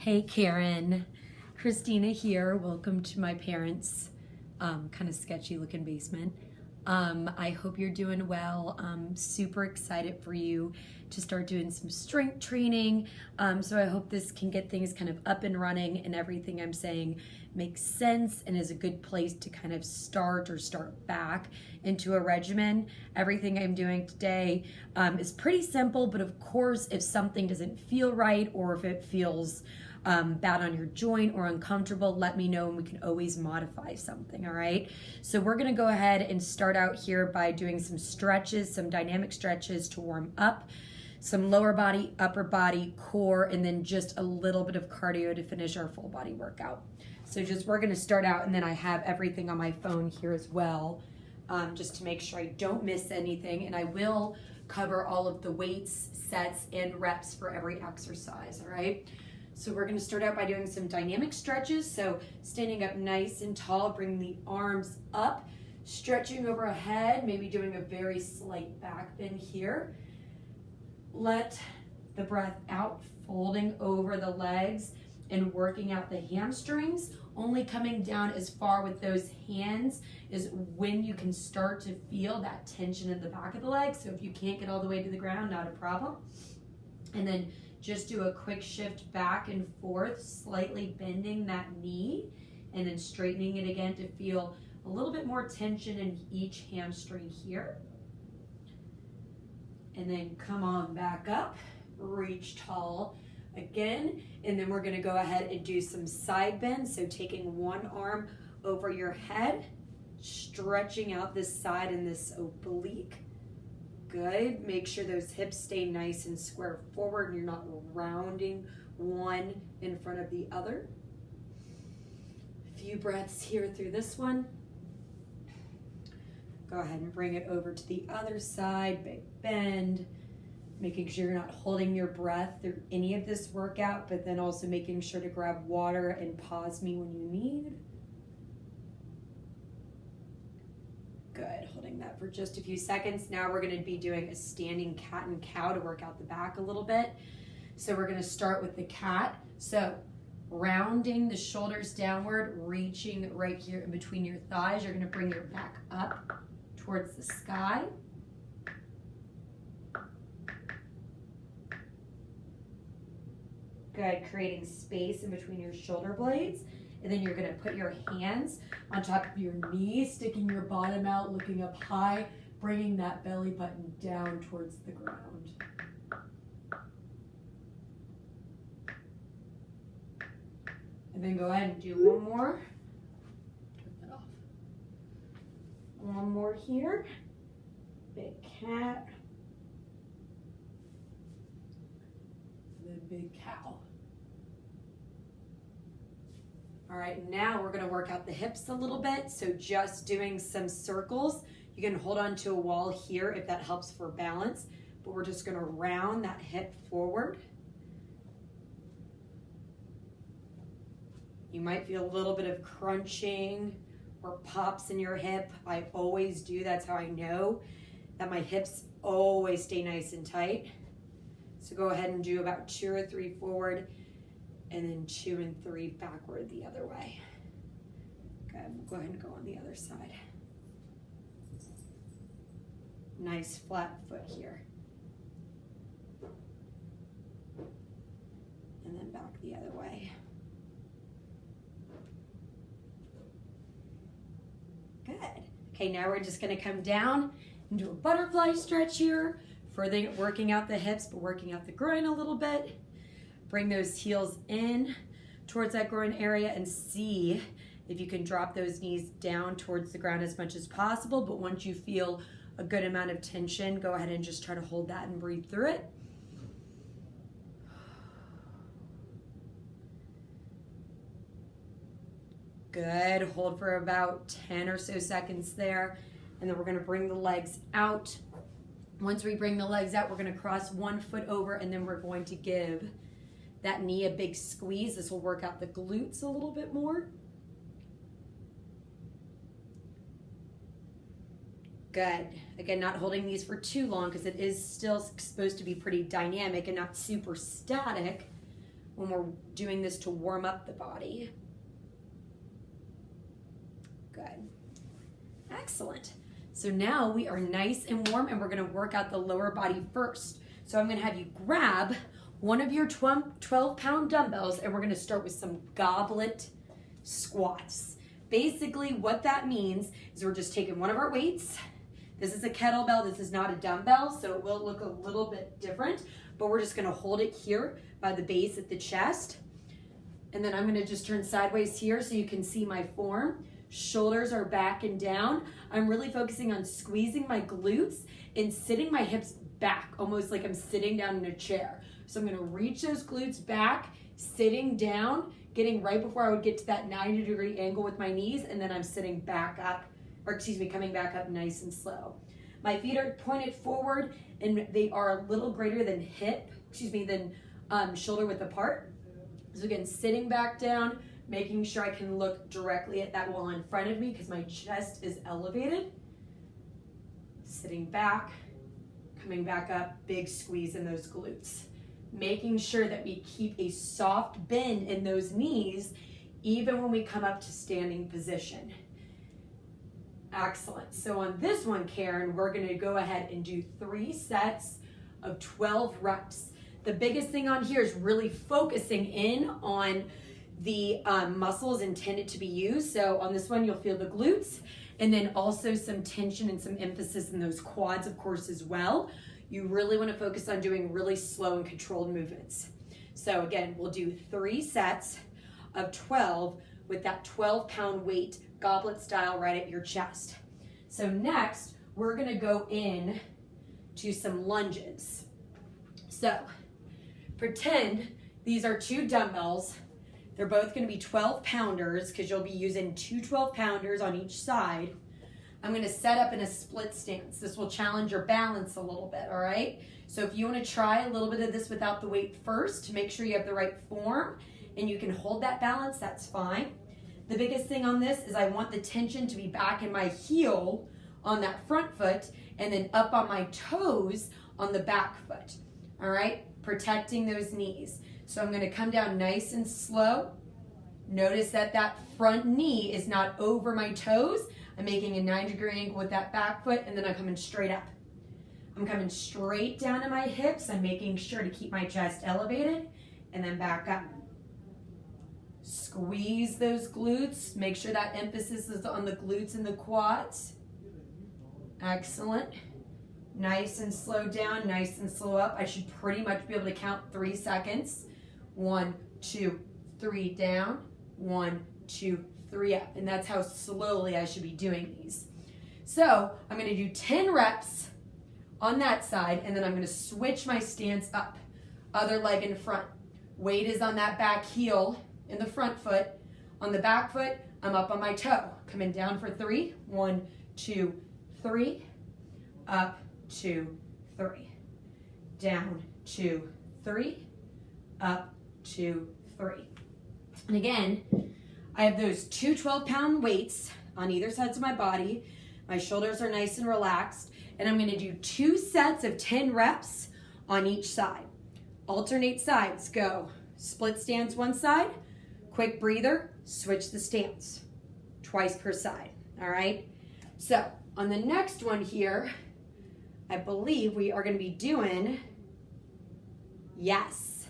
Hey Karen, Christina here. Welcome to my parents' kind of sketchy looking basement. I hope you're doing well. I'm super excited for you to start doing some strength training. So I hope this can get things kind of up and running and everything I'm saying makes sense and is a good place to kind of start back into a regimen. Everything I'm doing today is pretty simple, but of course, if something doesn't feel right or if it feels bad on your joint or uncomfortable, let me know and we can always modify something, all right? So we're gonna go ahead and start out here by doing some stretches, some dynamic stretches to warm up, some lower body, upper body, core, and then just a little bit of cardio to finish our full body workout. So we're gonna start out, and then I have everything on my phone here as well, just to make sure I don't miss anything, and I will cover all of the weights, sets, and reps for every exercise, all right? So we're gonna start out by doing some dynamic stretches. So standing up nice and tall, bring the arms up, stretching overhead, maybe doing a very slight back bend here. Let the breath out, folding over the legs and working out the hamstrings. Only coming down as far with those hands is when you can start to feel that tension in the back of the legs. So if you can't get all the way to the ground, not a problem. And then just do a quick shift back and forth, slightly bending that knee and then straightening it again to feel a little bit more tension in each hamstring here. And then come on back up, reach tall again, and then we're gonna go ahead and do some side bends. So taking one arm over your head, stretching out this side and this oblique. Good. Make sure those hips stay nice and square forward and you're not rounding one in front of the other. A few breaths here through this one. Go ahead and bring it over to the other side, big bend. Making sure you're not holding your breath through any of this workout, but then also making sure to grab water and pause me when you need. Good, holding that for just a few seconds. Now we're gonna be doing a standing cat and cow to work out the back a little bit. So we're gonna start with the cat. So rounding the shoulders downward, reaching right here in between your thighs. You're gonna bring your back up towards the sky. Good, creating space in between your shoulder blades. And then you're gonna put your hands on top of your knees, sticking your bottom out, looking up high, bringing that belly button down towards the ground. And then go ahead and do one more. Turn that off. One more here. Big cat. And then big cow. All right, now we're gonna work out the hips a little bit. So just doing some circles. You can hold on to a wall here if that helps for balance, but we're just gonna round that hip forward. You might feel a little bit of crunching or pops in your hip. I always do, that's how I know that my hips always stay nice and tight. So go ahead and do about 2 or 3 forward, and then 2 and 3 backward the other way. Good, we'll go ahead and go on the other side. Nice flat foot here. And then back the other way. Good. Okay, now we're just gonna come down and do a butterfly stretch here, further working out the hips, but working out the groin a little bit. Bring those heels in towards that groin area and see if you can drop those knees down towards the ground as much as possible. But once you feel a good amount of tension, go ahead and just try to hold that and breathe through it. Good, hold for about 10 or so seconds there. And then we're gonna bring the legs out. Once we bring the legs out, we're gonna cross one foot over and then we're going to give that knee a big squeeze. This will work out the glutes a little bit more. Good. Again, not holding these for too long because it is still supposed to be pretty dynamic and not super static. when we're doing this to warm up the body. Good. Excellent. So now we are nice and warm, and we're going to work out the lower body first. So I'm going to have you grab one of your 12-pound dumbbells, and we're going to start with some goblet squats. Basically, what that means is we're just taking one of our weights. This is a kettlebell. This is not a dumbbell, so it will look a little bit different, but we're just going to hold it here by the base at the chest. And then I'm going to just turn sideways here so you can see my form. Shoulders are back and down. I'm really focusing on squeezing my glutes and sitting my hips back, almost like I'm sitting down in a chair. So I'm going to reach those glutes back, sitting down, getting right before I would get to that 90-degree angle with my knees, and then I'm sitting back up, coming back up nice and slow. My feet are pointed forward, and they are a little greater than shoulder width apart. So again, sitting back down, making sure I can look directly at that wall in front of me because my chest is elevated. Sitting back, coming back up, big squeeze in those glutes. Making sure that we keep a soft bend in those knees even when we come up to standing position. Excellent. So on this one, Karen, we're going to go ahead and do 3 sets of 12 reps. The biggest thing on here is really focusing in on the muscles intended to be used. So on this one, you'll feel the glutes, and then also some tension and some emphasis in those quads, of course, as well. You really want to focus on doing really slow and controlled movements. So again, we'll do 3 sets of 12 with that 12-pound weight, goblet style, right at your chest. So next, we're going to go in to some lunges. So pretend these are 2 dumbbells. They're both going to be 12-pounders because you'll be using 2 12-pounders on each side. I'm going to set up in a split stance. This will challenge your balance a little bit, all right? So if you want to try a little bit of this without the weight first to make sure you have the right form and you can hold that balance, that's fine. The biggest thing on this is I want the tension to be back in my heel on that front foot and then up on my toes on the back foot, all right? Protecting those knees. So I'm going to come down nice and slow. Notice that that front knee is not over my toes. I'm making a 90-degree angle with that back foot, and then I'm coming straight up. I'm coming straight down to my hips. I'm making sure to keep my chest elevated, and then back up. Squeeze those glutes. Make sure that emphasis is on the glutes and the quads. Excellent. Nice and slow down, nice and slow up. I should pretty much be able to count 3 seconds. 1, 2, 3 down. 1, 2, 3 up. And that's how slowly I should be doing these. So I'm going to do 10 reps on that side, and then I'm going to switch my stance up. Other leg in front. Weight is on that back heel in the front foot. On the back foot, I'm up on my toe. Coming down for 3. 1, 2, 3. Up, 2, 3. Down, 2, 3. Up, 2, 3. And again, I have those 2 12-pound weights on either sides of my body. My shoulders are nice and relaxed. And I'm going to do 2 sets of 10 reps on each side. Alternate sides. Go. Split stance one side. Quick breather. Switch the stance. Twice per side. All right? So on the next one here, I believe we are going to be doing, yes,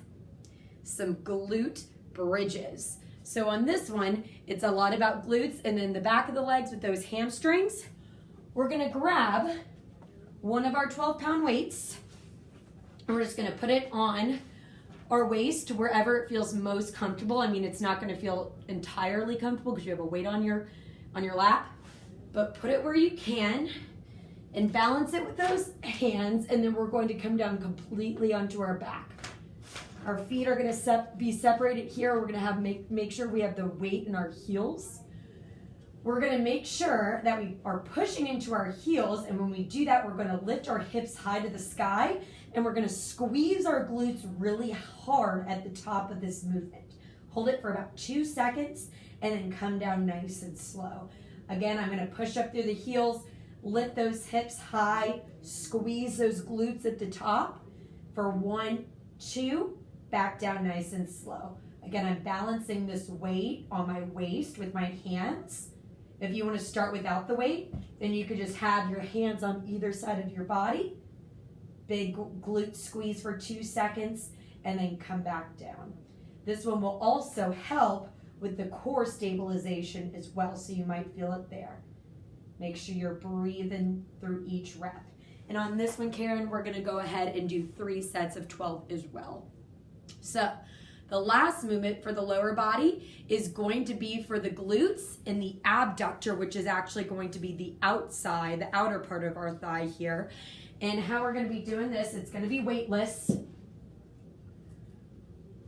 some glute bridges. So on this one, it's a lot about glutes and then the back of the legs with those hamstrings. We're going to grab one of our 12-pound weights and we're just going to put it on our waist wherever it feels most comfortable. I mean, it's not going to feel entirely comfortable because you have a weight on your lap, but put it where you can and balance it with those hands, and then we're going to come down completely onto our back. Our feet are going to be separated here. We're going to have make sure we have the weight in our heels. We're going to make sure that we are pushing into our heels, and when we do that, we're going to lift our hips high to the sky, and we're going to squeeze our glutes really hard at the top of this movement. Hold it for about 2 seconds, and then come down nice and slow. Again, I'm going to push up through the heels, lift those hips high, squeeze those glutes at the top for 1, 2, back down nice and slow. Again, I'm balancing this weight on my waist with my hands. If you want to start without the weight, then you could just have your hands on either side of your body. Big glute squeeze for 2 seconds and then come back down. This one will also help with the core stabilization as well, so you might feel it there. Make sure you're breathing through each rep. And on this one, Karen, we're going to go ahead and do 3 sets of 12 as well. So the last movement for the lower body is going to be for the glutes and the abductor, which is actually going to be the outside, the outer part of our thigh here. And how we're going to be doing this, it's going to be weightless.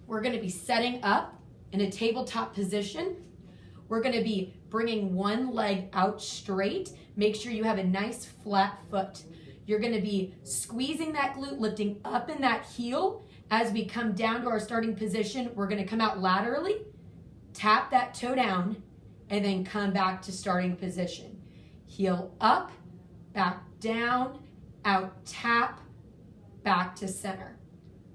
We're going to be setting up in a tabletop position. We're going to be bringing one leg out straight. Make sure you have a nice flat foot. You're going to be squeezing that glute, lifting up in that heel. As we come down to our starting position, we're going to come out laterally, tap that toe down, and then come back to starting position. Heel up, back down, out, tap, back to center.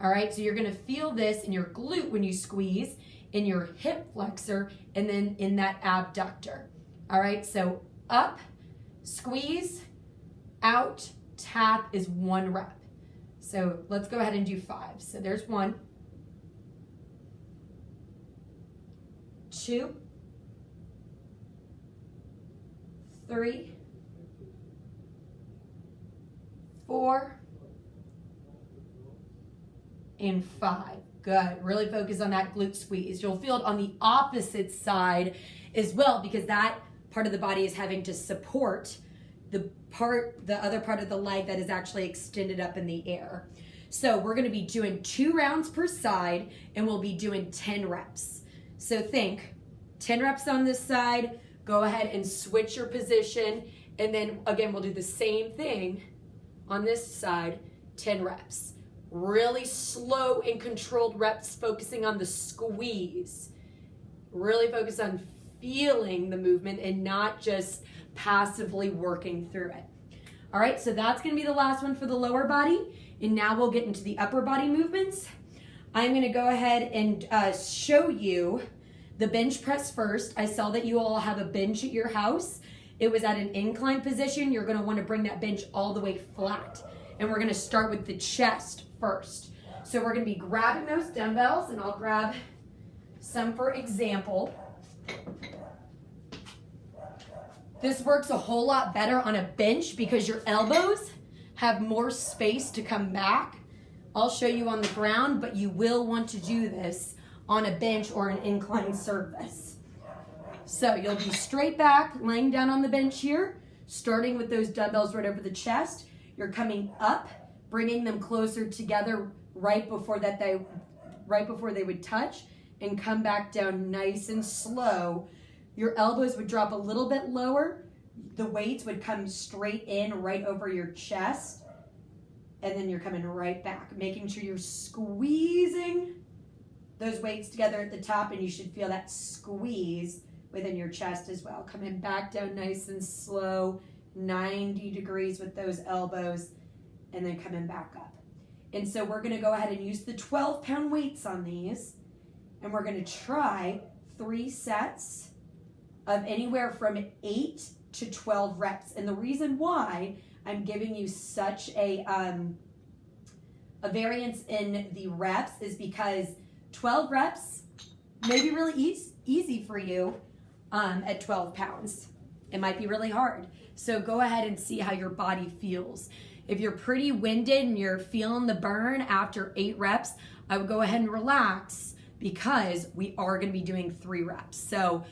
All right, so you're going to feel this in your glute when you squeeze, in your hip flexor, and then in that abductor. All right, so up, squeeze, out, tap is 1 rep. So let's go ahead and do 5. So there's 1, 2, 3, 4, and 5. Good. Really focus on that glute squeeze. You'll feel it on the opposite side as well, because that part of the body is having to support the other part of the leg that is actually extended up in the air. So we're going to be doing 2 rounds per side, and we'll be doing 10 reps. So think 10 reps on this side, go ahead and switch your position, and then again, we'll do the same thing on this side, 10 reps. Really slow and controlled reps, focusing on the squeeze. Really focus on feeling the movement and not just passively working through it. All right, so that's going to be the last one for the lower body. And now we'll get into the upper body movements. I'm going to go ahead and show you the bench press first. I saw that you all have a bench at your house. It was at an incline position. You're going to want to bring that bench all the way flat. And we're going to start with the chest first. So we're going to be grabbing those dumbbells, and I'll grab some for example. This works a whole lot better on a bench because your elbows have more space to come back. I'll show you on the ground, but you will want to do this on a bench or an incline surface. So you'll be straight back, laying down on the bench here, starting with those dumbbells right over the chest. You're coming up, bringing them closer together right before they would touch, and come back down nice and slow. Your elbows would drop a little bit lower. The weights would come straight in right over your chest. And then you're coming right back, making sure you're squeezing those weights together at the top, and you should feel that squeeze within your chest as well. Coming back down nice and slow, 90 degrees with those elbows, and then coming back up. And so we're going to go ahead and use the 12-pound weights on these, and we're going to try 3 sets of anywhere from 8 to 12 reps. And the reason why I'm giving you such a variance in the reps is because 12 reps may be really easy for you at 12 pounds. It might be really hard. So go ahead and see how your body feels. If you're pretty winded and you're feeling the burn after 8 reps, I would go ahead and relax, because we are going to be doing 3 reps. So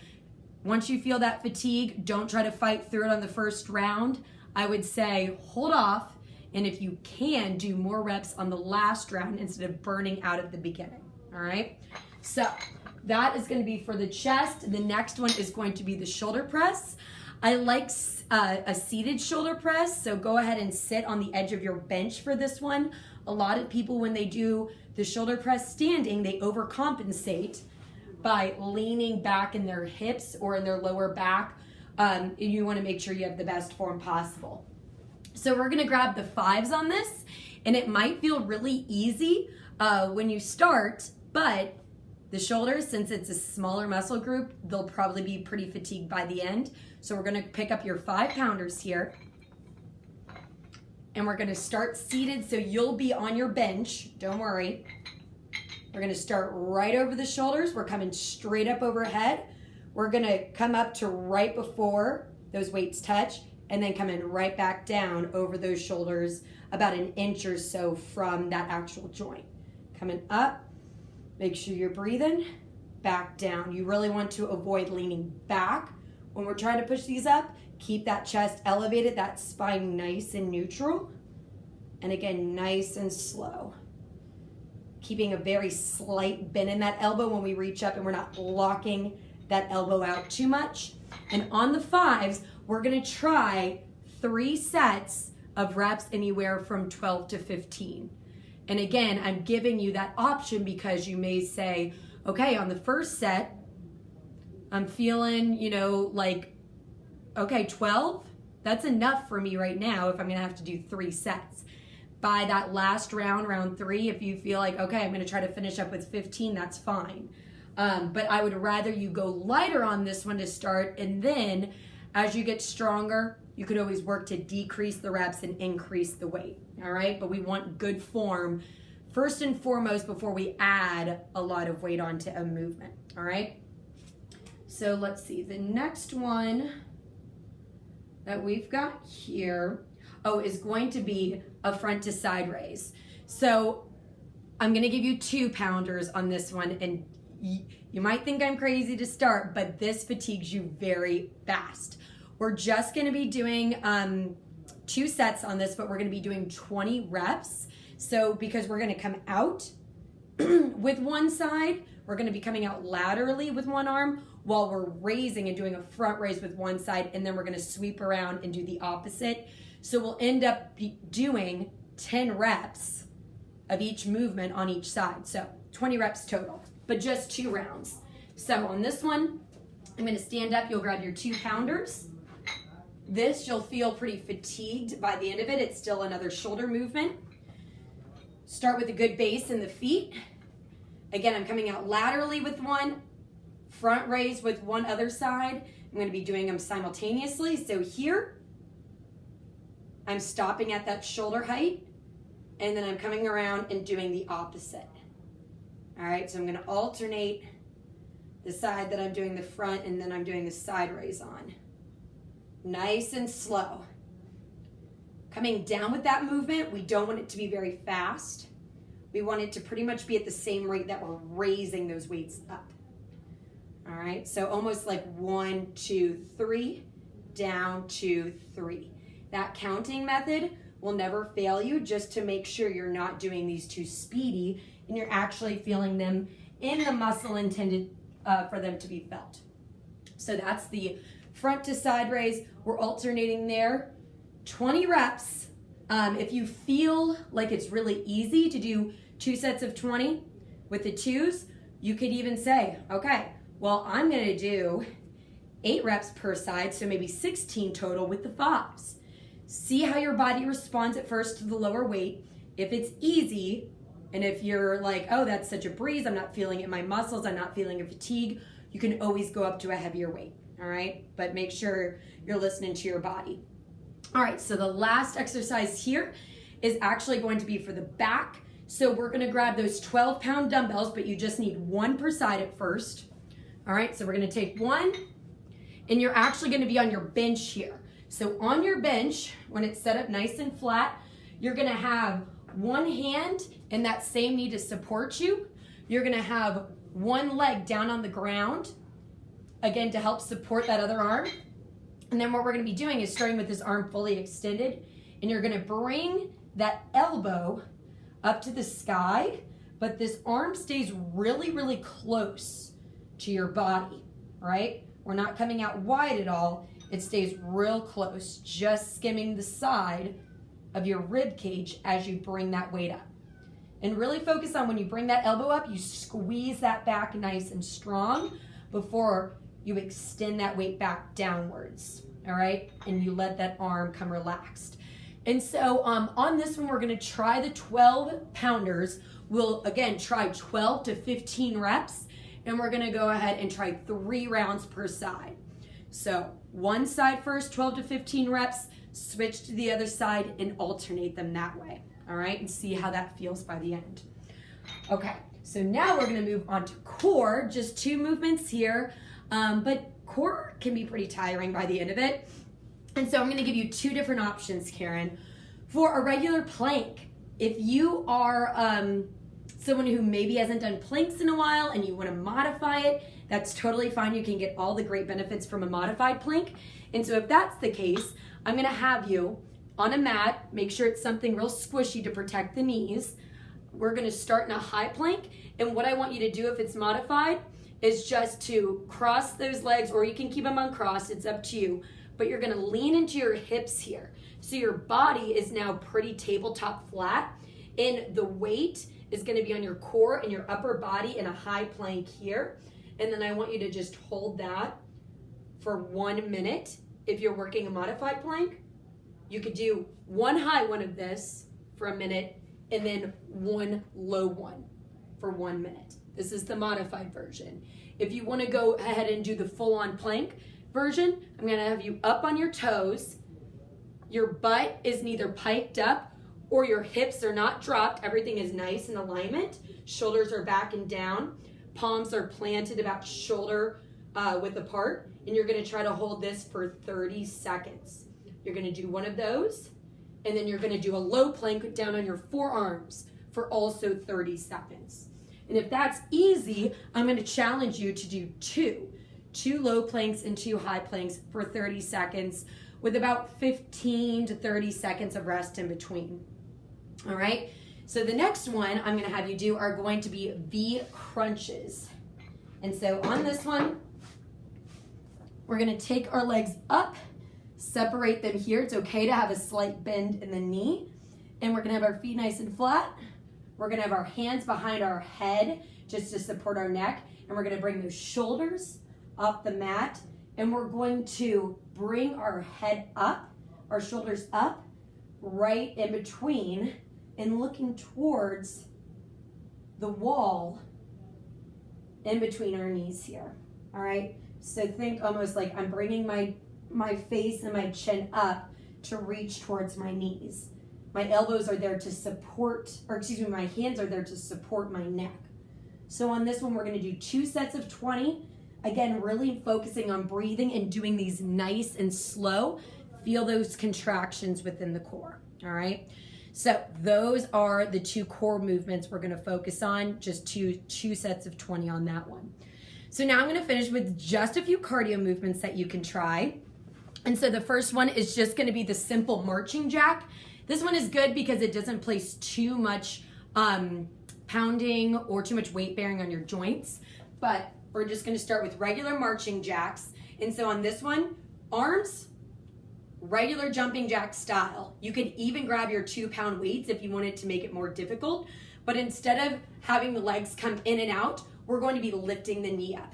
once you feel that fatigue, don't try to fight through it on the first round. I would say hold off, and if you can, do more reps on the last round instead of burning out at the beginning. All right? So that is going to be for the chest. The next one is going to be the shoulder press. I like a seated shoulder press, so go ahead and sit on the edge of your bench for this one. A lot of people, when they do the shoulder press standing, they overcompensate by leaning back in their hips or in their lower back. You want to make sure you have the best form possible. So we're going to grab the 5s on this, and it might feel really easy, when you start, but the shoulders, since it's a smaller muscle group, they'll probably be pretty fatigued by the end. So we're gonna pick up your 5 pounders here, and we're gonna start seated, so you'll be on your bench, don't worry. We're gonna start right over the shoulders. We're coming straight up overhead. We're gonna come up to right before those weights touch, and then coming right back down over those shoulders about an inch or so from that actual joint. Coming up, make sure you're breathing, back down. You really want to avoid leaning back when we're trying to push these up. Keep that chest elevated, that spine nice and neutral. And again, nice and slow. Keeping a very slight bend in that elbow when we reach up, and we're not locking that elbow out too much. And on the 5s, we're gonna try 3 sets of reps anywhere from 12 to 15. And again, I'm giving you that option because you may say, okay, on the first set, I'm feeling, like, okay, 12, that's enough for me right now if I'm gonna have to do 3 sets. By that last round, round 3, if you feel like, okay, I'm gonna try to finish up with 15, that's fine. But I would rather you go lighter on this one to start, and then as you get stronger, you could always work to decrease the reps and increase the weight, all right? But we want good form first and foremost before we add a lot of weight onto a movement, all right? So let's see, the next one that we've got here, is going to be a front to side raise. So I'm gonna give you 2 pounders on this one, and you might think I'm crazy to start, but this fatigues you very fast. We're just gonna be doing 2 sets on this, but we're gonna be doing 20 reps. So because we're gonna come out with one side, we're gonna be coming out laterally with one arm while we're raising and doing a front raise with one side, and then we're gonna sweep around and do the opposite. So we'll end up doing 10 reps of each movement on each side. So 20 reps total, but just 2 rounds. So on this one, I'm gonna stand up, you'll grab your 2 pounders. This, you'll feel pretty fatigued by the end of it. It's still another shoulder movement. Start with a good base in the feet. Again, I'm coming out laterally with one, front raise with one other side. I'm gonna be doing them simultaneously. So here, I'm stopping at that shoulder height, and then I'm coming around and doing the opposite. All right, so I'm gonna alternate the side that I'm doing the front, and then I'm doing the side raise on. Nice and slow. Coming down with that movement, we don't want it to be very fast. We want it to pretty much be at the same rate that we're raising those weights up. All right, so almost like 1, 2, 3, down, 2, 3. That counting method will never fail you, just to make sure you're not doing these too speedy and you're actually feeling them in the muscle intended for them to be felt. So that's the front to side raise. We're alternating there. 20 reps. If you feel like it's really easy to do 2 sets of 20 with the 2s, you could even say, okay, well, I'm gonna do 8 reps per side, so maybe 16 total with the 5s. See how your body responds at first to the lower weight. If it's easy, and if you're like, oh, that's such a breeze, I'm not feeling it in my muscles, I'm not feeling a fatigue, you can always go up to a heavier weight, all right? But make sure you're listening to your body. All right, so the last exercise here is actually going to be for the back. So we're gonna grab those 12-pound dumbbells, but you just need 1 per side at first. All right, so we're gonna take 1, and you're actually gonna be on your bench here. So on your bench, when it's set up nice and flat, you're gonna have one hand in that same knee to support you. You're gonna have one leg down on the ground, again, to help support that other arm. And then what we're gonna be doing is starting with this arm fully extended, and you're gonna bring that elbow up to the sky, but this arm stays really, really close to your body, right? We're not coming out wide at all. It stays real close, just skimming the side of your rib cage as you bring that weight up. And really focus on when you bring that elbow up, you squeeze that back nice and strong before you extend that weight back downwards, all right? And you let that arm come relaxed. And so on this one, we're gonna try the 12 pounders we'll again try 12 to 15 reps, and we're gonna go ahead and try 3 rounds per side. So one side first, 12 to 15 reps, switch to the other side and alternate them that way, all right? And see how that feels by the end. Okay, so now we're gonna move on to core, just 2 movements here, but core can be pretty tiring by the end of it. And so I'm gonna give you 2 different options, Karen. For a regular plank, if you are someone who maybe hasn't done planks in a while and you wanna modify it, that's totally fine. You can get all the great benefits from a modified plank. And so if that's the case, I'm gonna have you on a mat, make sure it's something real squishy to protect the knees. We're gonna start in a high plank, and what I want you to do if it's modified is just to cross those legs, or you can keep them uncrossed, it's up to you, but you're gonna lean into your hips here. So your body is now pretty tabletop flat, and the weight is gonna be on your core and your upper body in a high plank here. And then I want you to just hold that for 1 minute. If you're working a modified plank, you could do 1 high one of this for a minute and then 1 low one for 1 minute. This is the modified version. If you want to go ahead and do the full-on plank version, I'm going to have you up on your toes. Your butt is neither piked up or your hips are not dropped. Everything is nice in alignment. Shoulders are back and down. Palms are planted about shoulder width apart. And you're going to try to hold this for 30 seconds. You're going to do one of those. And then you're going to do a low plank down on your forearms for also 30 seconds. And if that's easy, I'm going to challenge you to do 2 low planks and 2 high planks for 30 seconds with about 15 to 30 seconds of rest in between. All right. So the next one I'm going to have you do are going to be V crunches. And so on this one, we're going to take our legs up, separate them here. It's okay to have a slight bend in the knee. And we're going to have our feet nice and flat. We're going to have our hands behind our head just to support our neck. And we're going to bring those shoulders off the mat. And we're going to bring our head up, our shoulders up, right in between and looking towards the wall in between our knees here. All right. So think almost like I'm bringing my face and my chin up to reach towards my knees. My elbows are there to support, my hands are there to support my neck. So on this one, we're going to do 2 sets of 20. Again, really focusing on breathing and doing these nice and slow. Feel those contractions within the core, all right? So those are the 2 core movements we're going to focus on, just two sets of 20 on that one. So now I'm going to finish with just a few cardio movements that you can try. And so the first one is just going to be the simple marching jack. This one is good because it doesn't place too much pounding or too much weight bearing on your joints. But we're just going to start with regular marching jacks. And so on this one, arms, regular jumping jack style. You could even grab your 2-pound weights if you wanted to make it more difficult. But instead of having the legs come in and out, we're going to be lifting the knee up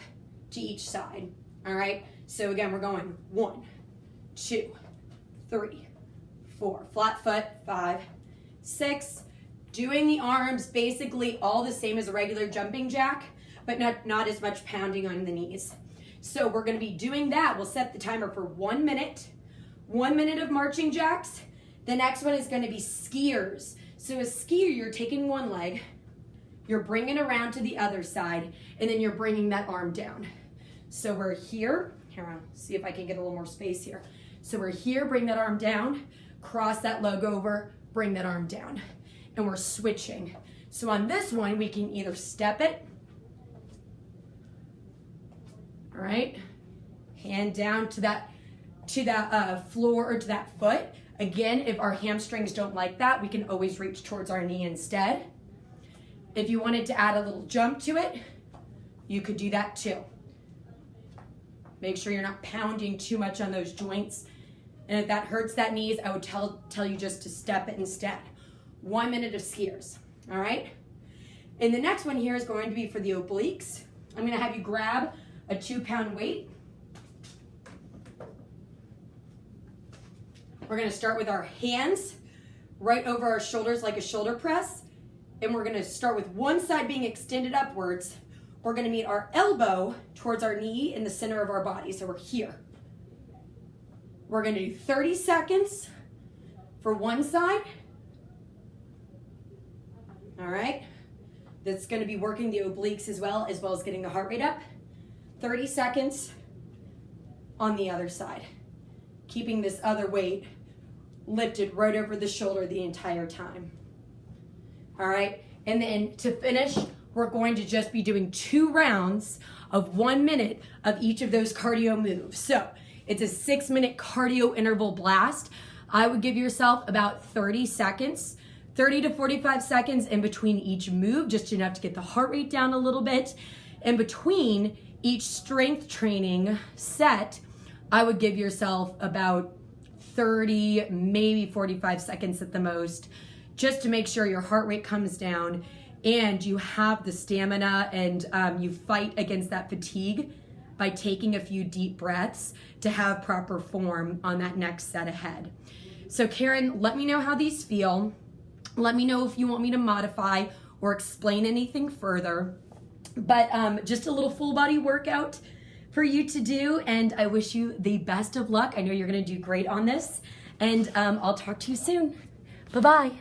to each side. All right. So again, we're going 1, 2, 3, 4, flat foot, 5, 6. Doing the arms basically all the same as a regular jumping jack, but not as much pounding on the knees. So we're going to be doing that. We'll set the timer for 1 minute. 1 minute of marching jacks. The next one is going to be skiers. So a skier, you're taking one leg, you're bringing around to the other side, and then you're bringing that arm down. So we're here. Here, I'll see if I can get a little more space here. So we're here, bring that arm down, cross that leg over, bring that arm down. And we're switching. So on this one, we can either step it, all right, hand down to that floor or to that foot. Again, if our hamstrings don't like that, we can always reach towards our knee instead. If you wanted to add a little jump to it, you could do that too. Make sure you're not pounding too much on those joints. And if that hurts that knees, I would tell you just to step it instead. 1 minute of skiers, all right? And the next one here is going to be for the obliques. I'm gonna have you grab a 2-pound weight. We're gonna start with our hands right over our shoulders like a shoulder press. and we're gonna start with one side being extended upwards. We're gonna meet our elbow towards our knee in the center of our body. So we're here. We're gonna do 30 seconds for one side. All right. That's gonna be working the obliques as well as getting the heart rate up. 30 seconds on the other side. Keeping this other weight lifted right over the shoulder the entire time. All right, and then to finish, we're going to just be doing 2 rounds of 1 minute of each of those cardio moves. So it's a 6-minute cardio interval blast. I would give yourself about 30 seconds, 30 to 45 seconds in between each move, just enough to get the heart rate down a little bit. In between each strength training set, I would give yourself about 30, maybe 45 seconds at the most, just to make sure your heart rate comes down and you have the stamina and you fight against that fatigue by taking a few deep breaths to have proper form on that next set ahead. So Karen, let me know how these feel. Let me know if you want me to modify or explain anything further. But just a little full body workout for you to do, and I wish you the best of luck. I know you're gonna do great on this, and I'll talk to you soon. Bye-bye.